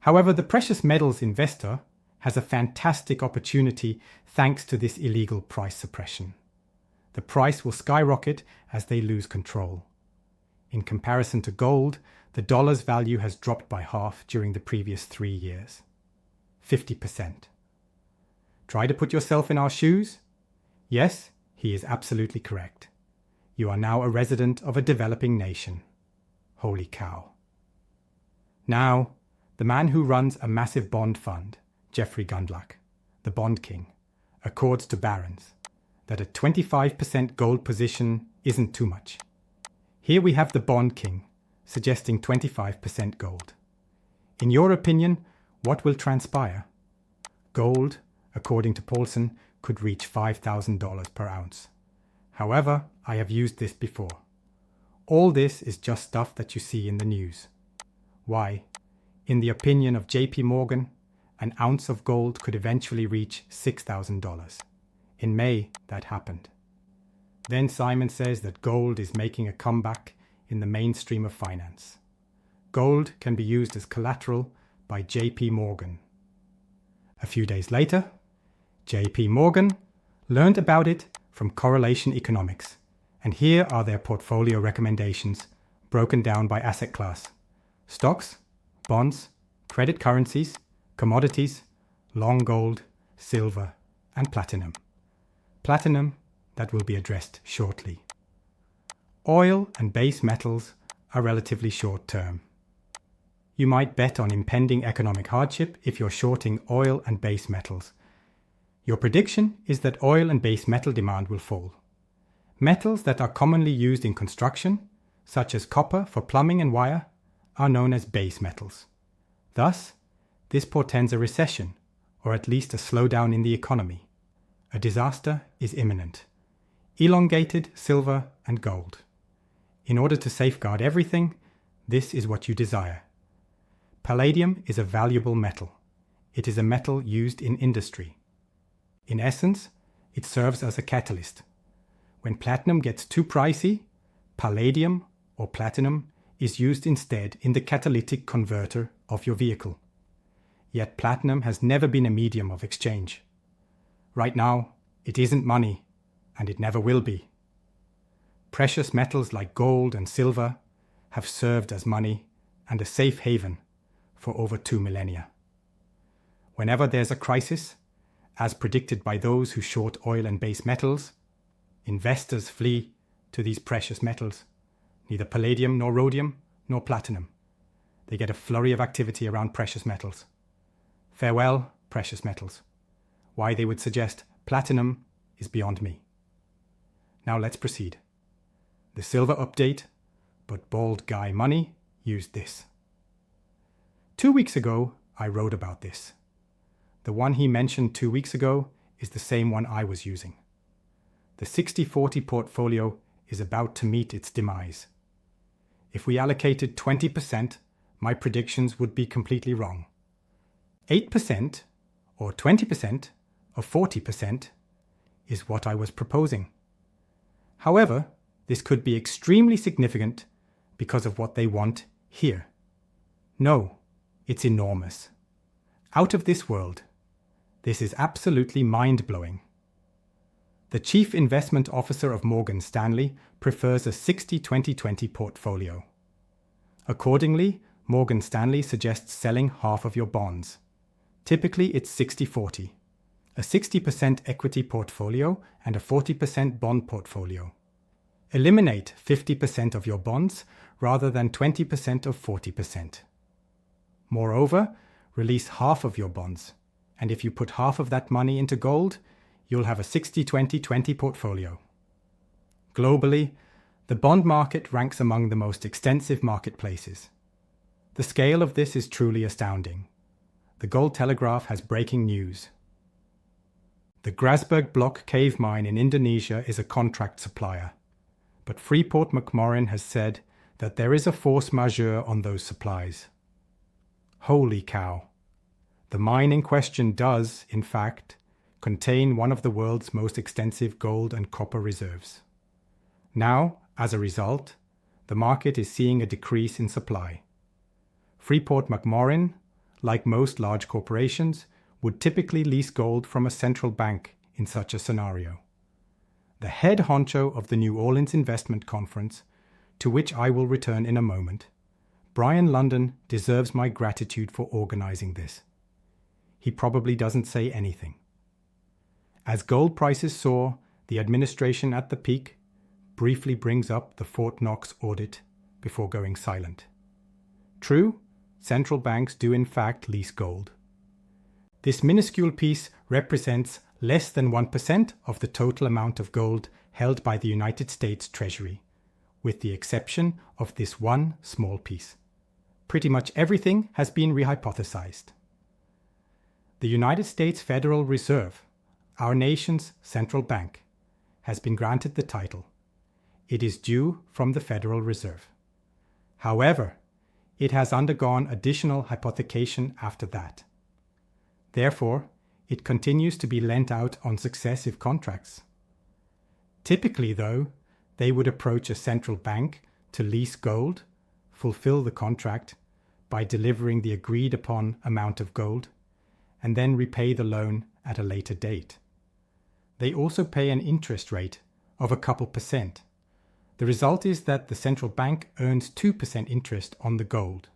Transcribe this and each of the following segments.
However, the precious metals investor has a fantastic opportunity thanks to this illegal price suppression. The price will skyrocket as they lose control. In comparison to gold, the dollar's value has dropped by half during the previous 3 years. 50%. Try to put yourself in our shoes? Yes, he is absolutely correct. You are now a resident of a developing nation. Holy cow. Now, the man who runs a massive bond fund, Jeffrey Gundlach, the bond king, accords to barons that a 25% gold position isn't too much. Here we have the bond king suggesting 25% gold. In your opinion, what will transpire? Gold, according to Paulson, could reach $5,000 per ounce. However, I have used this before. All this is just stuff that you see in the news. Why? In the opinion of JP Morgan, an ounce of gold could eventually reach $6,000. In May, that happened. Then Simon says that gold is making a comeback in the mainstream of finance. Gold can be used as collateral by JP Morgan. A few days later, JP Morgan learned about it from correlation economics, and here are their portfolio recommendations broken down by asset class: stocks, bonds, credit currencies, commodities, long gold, silver, and platinum. Platinum that will be addressed shortly. Oil and base metals are relatively short term. You might bet on impending economic hardship if you're shorting oil and base metals. Your prediction is that oil and base metal demand will fall. Metals that are commonly used in construction, such as copper for plumbing and wire, are known as base metals. Thus, this portends a recession, or at least a slowdown in the economy. A disaster is imminent. Elongated silver and gold. In order to safeguard everything, this is what you desire. Palladium is a valuable metal. It is a metal used in industry. In essence, it serves as a catalyst. When platinum gets too pricey, palladium or platinum is used instead in the catalytic converter of your vehicle. Yet platinum has never been a medium of exchange. Right now, it isn't money, and it never will be. Precious metals like gold and silver have served as money and a safe haven for over 2 millennia. Whenever there's a crisis, as predicted by those who short oil and base metals, investors flee to these precious metals, neither palladium nor rhodium nor platinum. They get a flurry of activity around precious metals. Farewell, precious metals. Why they would suggest platinum is beyond me. Now let's proceed. The silver update, but bald guy money used this. 2 weeks ago, I wrote about this. The one he mentioned 2 weeks ago is the same one I was using. The 60-40 portfolio is about to meet its demise. If we allocated 20%, my predictions would be completely wrong. 8% or 20% or 40% is what I was proposing. However, this could be extremely significant because of what they want here. No, it's enormous. Out of this world. This is absolutely mind-blowing. The Chief Investment Officer of Morgan Stanley prefers a 60-20-20 portfolio. Accordingly, Morgan Stanley suggests selling half of your bonds. Typically, it's 60-40. A 60% equity portfolio and a 40% bond portfolio. Eliminate 50% of your bonds rather than 20% of 40%. Moreover, release half of your bonds, and if you put half of that money into gold, you'll have a 60-20-20 portfolio. Globally, the bond market ranks among the most extensive marketplaces. The scale of this is truly astounding. The Gold Telegraph has breaking news. The Grasberg Block cave mine in Indonesia is a contract supplier, but Freeport-McMoRan has said that there is a force majeure on those supplies. Holy cow! The mine in question does, in fact, contain one of the world's most extensive gold and copper reserves. Now, as a result, the market is seeing a decrease in supply. Freeport-McMoRan, like most large corporations, would typically lease gold from a central bank in such a scenario. The head honcho of the New Orleans Investment Conference, to which I will return in a moment, Brian London, deserves my gratitude for organizing this. He probably doesn't say anything. As gold prices soar, the administration at the peak briefly brings up the Fort Knox audit before going silent. True, central banks do in fact lease gold. This minuscule piece represents less than 1% of the total amount of gold held by the United States Treasury, with the exception of this one small piece. Pretty much everything has been rehypothesized. The United States Federal Reserve, our nation's central bank, has been granted the title. It is due from the Federal Reserve. However, it has undergone additional hypothecation after that. Therefore, it continues to be lent out on successive contracts. Typically, though, they would approach a central bank to lease gold, fulfill the contract by delivering the agreed upon amount of gold, and then repay the loan at a later date. They also pay an interest rate of a couple percent. The result is that the central bank earns 2% interest on the gold.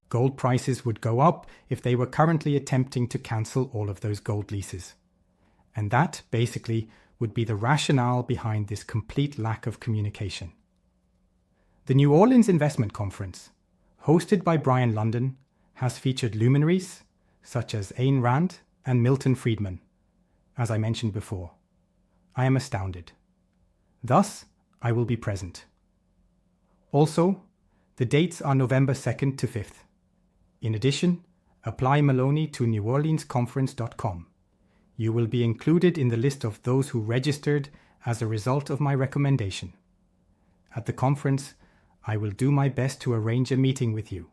Gold prices would go up if they were currently attempting to cancel all of those gold leases. And that, basically, would be the rationale behind this complete lack of communication. The New Orleans Investment Conference, hosted by Brian London, has featured luminaries such as Ayn Rand and Milton Friedman, as I mentioned before. I am astounded. Thus, I will be present. Also, the dates are November 2nd to 5th. In addition, apply Maloney to neworleansconference.com. You will be included in the list of those who registered as a result of my recommendation. At the conference, I will do my best to arrange a meeting with you.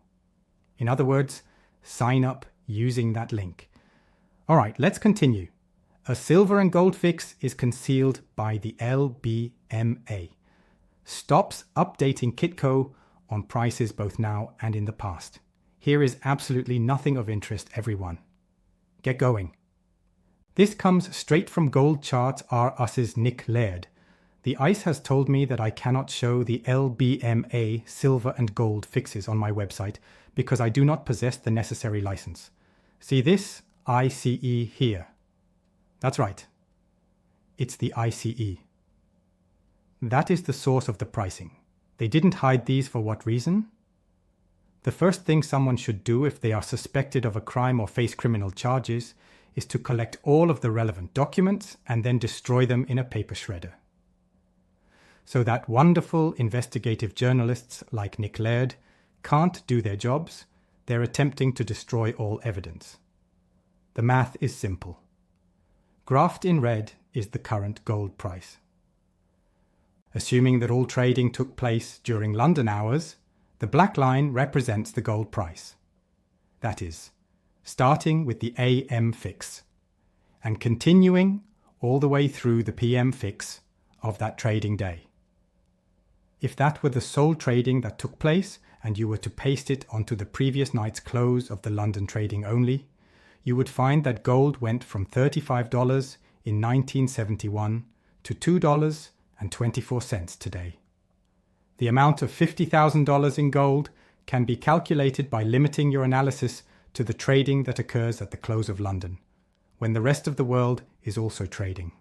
In other words, sign up using that link. All right, let's continue. A silver and gold fix is concealed by the LBMA. Stops updating Kitco on prices both now and in the past. Here is absolutely nothing of interest, everyone. Get going. This comes straight from Gold Charts R Us's Nick Laird. The ICE has told me that I cannot show the LBMA silver and gold fixes on my website because I do not possess the necessary license. See this ICE here? That's right. It's the ICE. That is the source of the pricing. They didn't hide these for what reason? The first thing someone should do if they are suspected of a crime or face criminal charges is to collect all of the relevant documents and then destroy them in a paper shredder. So that wonderful investigative journalists like Nick Laird can't do their jobs, they're attempting to destroy all evidence. The math is simple. Graphed in red is the current gold price. Assuming that all trading took place during London hours, the black line represents the gold price. That is, starting with the AM fix and continuing all the way through the PM fix of that trading day. If that were the sole trading that took place and you were to paste it onto the previous night's close of the London trading only, you would find that gold went from $35 in 1971 to $2.24 today. The amount of $50,000 in gold can be calculated by limiting your analysis to the trading that occurs at the close of London, when the rest of the world is also trading.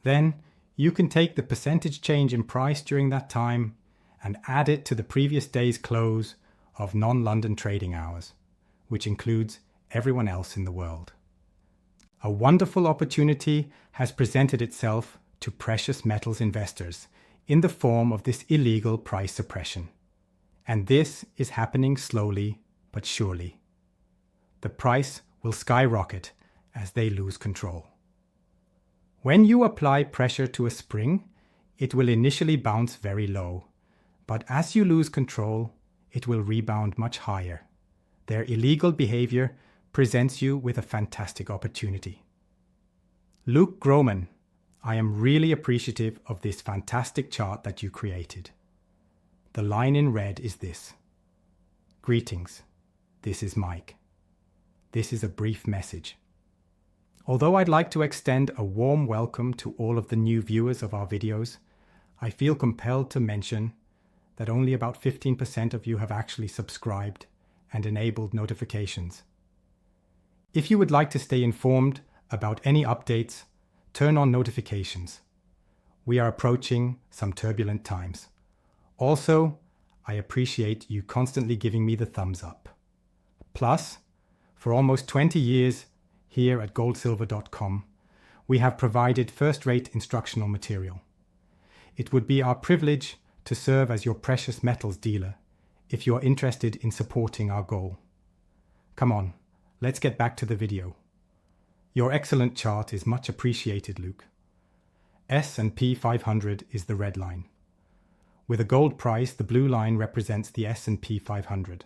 Then, you can take the percentage change in price during that time and add it to the previous day's close of non-London trading hours, which includes everyone else in the world. A wonderful opportunity has presented itself to precious metals investors in the form of this illegal price suppression. And this is happening slowly but surely. The price will skyrocket as they lose control. When you apply pressure to a spring, it will initially bounce very low, but as you lose control, it will rebound much higher. Their illegal behavior presents you with a fantastic opportunity. Luke Groman, I am really appreciative of this fantastic chart that you created. The line in red is this. Greetings, this is Mike. this is a brief message. Although I'd like to extend a warm welcome to all of the new viewers of our videos, I feel compelled to mention that only about 15% of you have actually subscribed and enabled notifications. If you would like to stay informed about any updates, turn on notifications. We are approaching some turbulent times. Also, I appreciate you constantly giving me the thumbs up. Plus, for almost 20 years here at goldsilver.com, we have provided first-rate instructional material. It would be our privilege to serve as your precious metals dealer if you are interested in supporting our goal. Come on, let's get back to the video. Your excellent chart is much appreciated, Luke. S&P 500 is the red line. With a gold price, the blue line represents the S&P 500.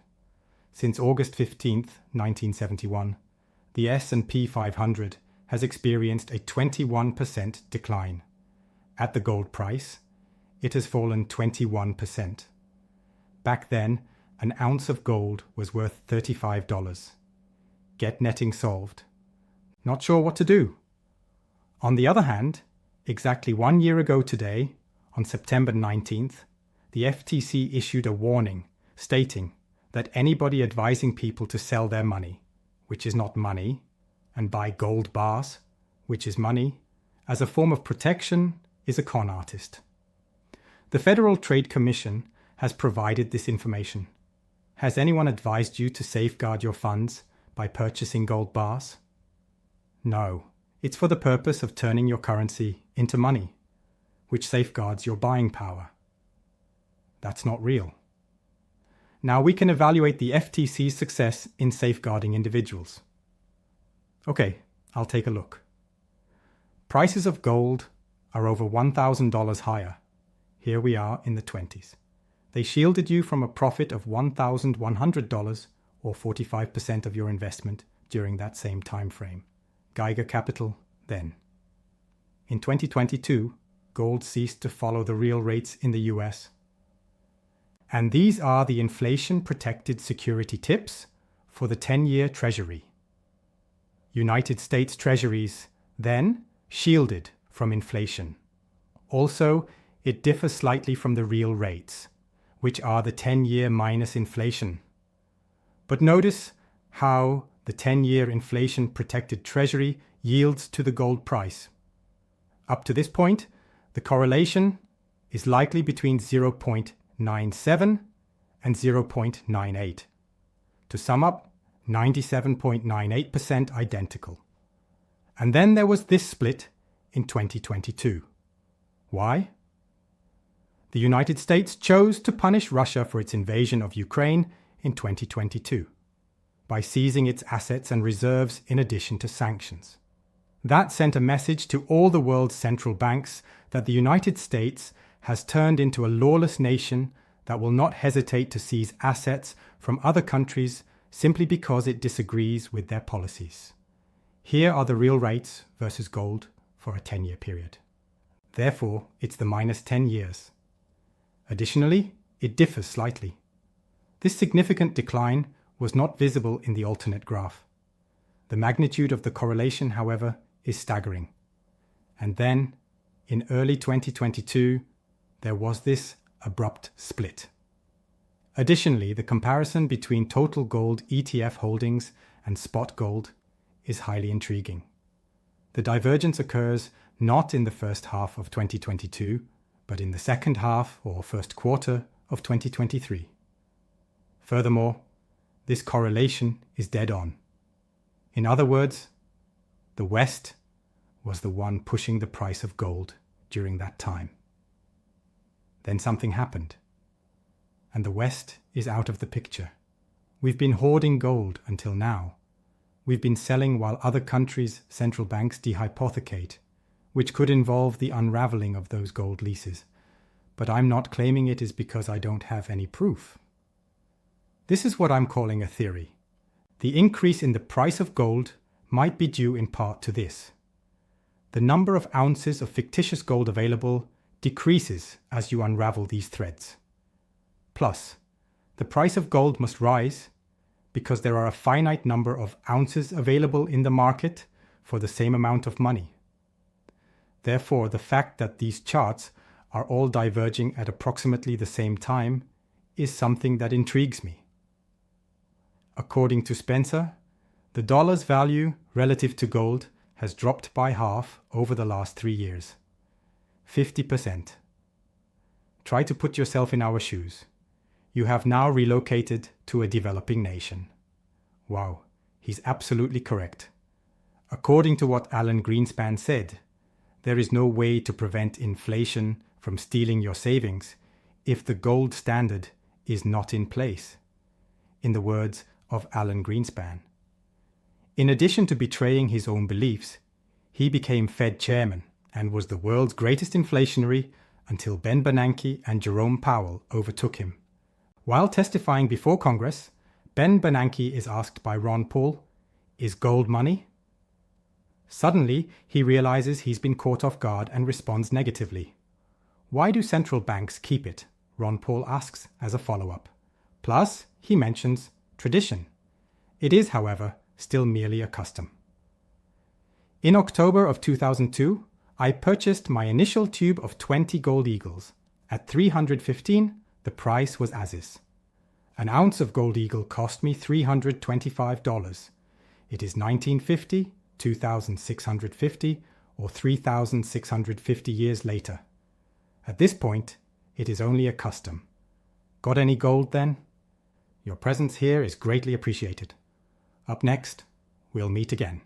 Since August 15th, 1971, the S&P 500 has experienced a 21% decline. At the gold price, it has fallen 21%. Back then, an ounce of gold was worth $35. Get netting solved. Not sure what to do. On the other hand, exactly 1 year ago today, on September 19th, the FTC issued a warning stating that anybody advising people to sell their money, which is not money, and buy gold bars, which is money, as a form of protection is a con artist. The Federal Trade Commission has provided this information. Has anyone advised you to safeguard your funds by purchasing gold bars? No, it's for the purpose of turning your currency into money, which safeguards your buying power. That's not real. Now we can evaluate the FTC's success in safeguarding individuals. Okay, I'll take a look. Prices of gold are over $1,000 higher. Here we are in the 20s. They shielded you from a profit of $1,100 or 45% of your investment during that same time frame. Geiger Capital, then. In 2022, gold ceased to follow the real rates in the US. And these are the inflation-protected security tips for the 10-year Treasury. United States Treasuries, then, shielded from inflation. Also, it differs slightly from the real rates, which are the 10-year minus inflation. But notice how the 10-year inflation-protected Treasury yields to the gold price. Up to this point, the correlation is likely between 0.97 and 0.98. To sum up, 97.98% identical. And then there was this split in 2022. Why? The United States chose to punish Russia for its invasion of Ukraine in 2022 by seizing its assets and reserves in addition to sanctions. That sent a message to all the world's central banks that the United States has turned into a lawless nation that will not hesitate to seize assets from other countries simply because it disagrees with their policies. Here are the real rates versus gold for a 10-year period. Therefore, it's the minus 10 years. Additionally, it differs slightly. This significant decline was not visible in the alternate graph. The magnitude of the correlation, however, is staggering. And then, in early 2022, there was this abrupt split. Additionally, the comparison between total gold ETF holdings and spot gold is highly intriguing. The divergence occurs not in the first half of 2022, but in the second half or first quarter of 2023. Furthermore, this correlation is dead on. In other words, the West was the one pushing the price of gold during that time. Then something happened, and the West is out of the picture. We've been hoarding gold until now. We've been selling while other countries' central banks dehypothecate, which could involve the unraveling of those gold leases. But I'm not claiming it is because I don't have any proof. This is what I'm calling a theory. The increase in the price of gold might be due in part to this. The number of ounces of fictitious gold available decreases as you unravel these threads. Plus, the price of gold must rise because there are a finite number of ounces available in the market for the same amount of money. Therefore, the fact that these charts are all diverging at approximately the same time is something that intrigues me. According to Spencer, the dollar's value relative to gold has dropped by half over the last 3 years. 50%. Try to put yourself in our shoes. You have now relocated to a developing nation. Wow, he's absolutely correct. According to what Alan Greenspan said, there is no way to prevent inflation from stealing your savings if the gold standard is not in place, in the words of Alan Greenspan. In addition to betraying his own beliefs, he became Fed chairman and was the world's greatest inflationary until Ben Bernanke and Jerome Powell overtook him. While testifying before Congress, Ben Bernanke is asked by Ron Paul, "Is gold money?" Suddenly, he realizes he's been caught off guard and responds negatively. "Why do central banks keep it?" Ron Paul asks as a follow-up. Plus, he mentions tradition. It is, however, still merely a custom. In October of 2002, I purchased my initial tube of 20 gold eagles. At $315, the price was as is. An ounce of gold eagle cost me $325. It is 1950, 2650, or 3650 years later. At this point, it is only a custom. Got any gold then? Your presence here is greatly appreciated. Up next, we'll meet again.